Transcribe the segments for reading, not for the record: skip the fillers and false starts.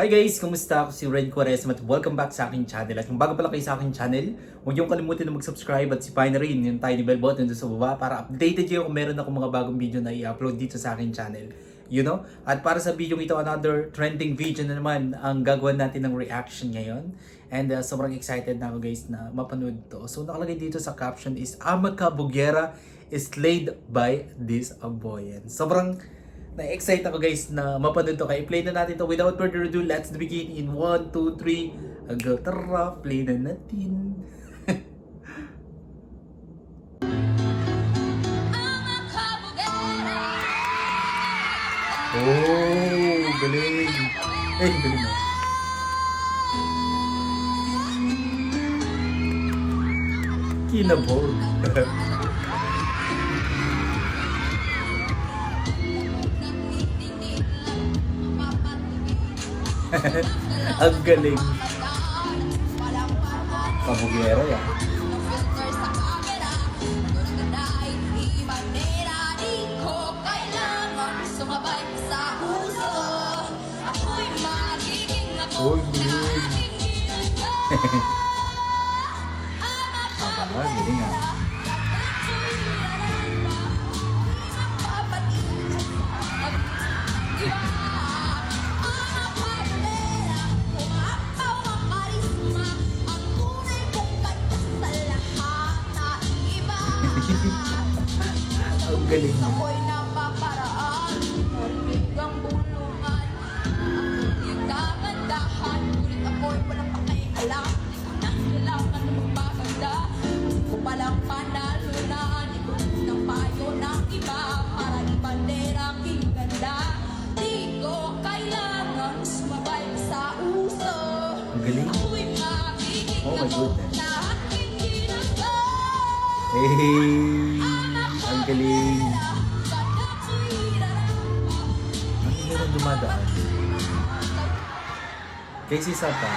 Hi guys! Kumusta? Ako si Ren Quaresma at welcome back sa aking channel. At kung bago pa lang kayo sa aking channel, huwag niyong kalimutan na mag-subscribe at sipahin na rin yung tiny bell button doon sa baba para updated kayo kung meron ako mga bagong video na i-upload dito sa aking channel. You know? At para sa video ito, another trending video na naman ang gagawin natin ng reaction ngayon. And sobrang excited na ako guys na mapanood to. So nakalagay dito sa caption is Amaka Bugera is slayed by this boy. Sobrang na-excite ako guys na mapanood to. Kaya play na natin to. Without further ado, let's begin in 1, 2, 3. Go, tara, play na natin. Oh, galing. Eh, galing na. Kinabog. Ang galing. Kabugera yan. Oh, galing. Galing ah. Ang galing mo. Ang galing. Oh my goodness. Hey, ang galing. Ang hirap dumadaan. Kasi isa pa.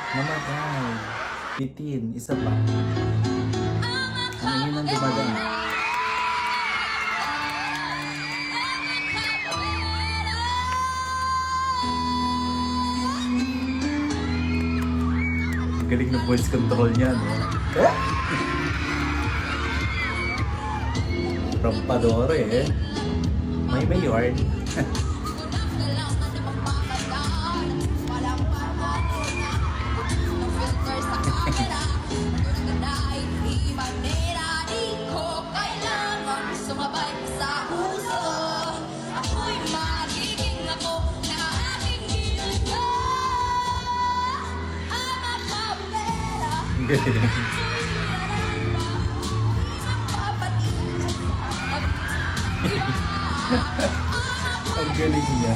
Namatay. Bitin, isa pa. Ang hirap dumadaan. Galing ng voice control niya, no? Rampadore, eh. May mayor. Ang galing niya.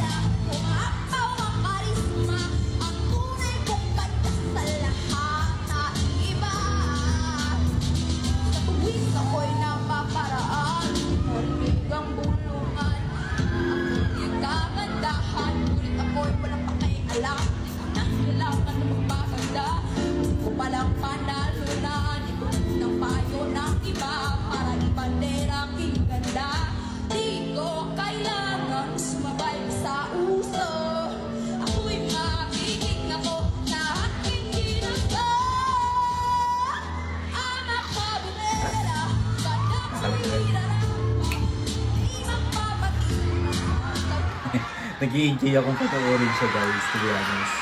Nag-i-enjoy akong panoorin siya guys, to be honest.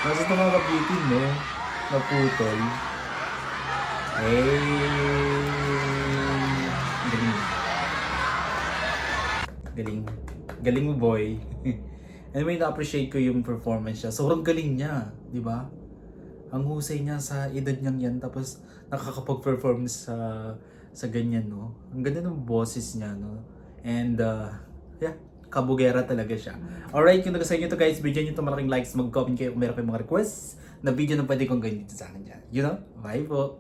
Nasa ito mga kapitin, no? Naputol. Hey! Galing. Galing. Galing mo, boy. Anyway, na-appreciate ko yung performance niya. Sobrang galing niya, di ba? Ang husay niya sa edad niyang yan, tapos nakakapag-perform sa ganyan, no? Ang ganda ng boses niya, no? And, yeah. Kabugera talaga siya. Alright, kung nagustuhan nyo ito guys, bigyan nyo ito malaking likes, mag-comment kayo kung meron kayong mga requests na video na pwede kong ganyan dito sa akin dyan. You know? Bye po!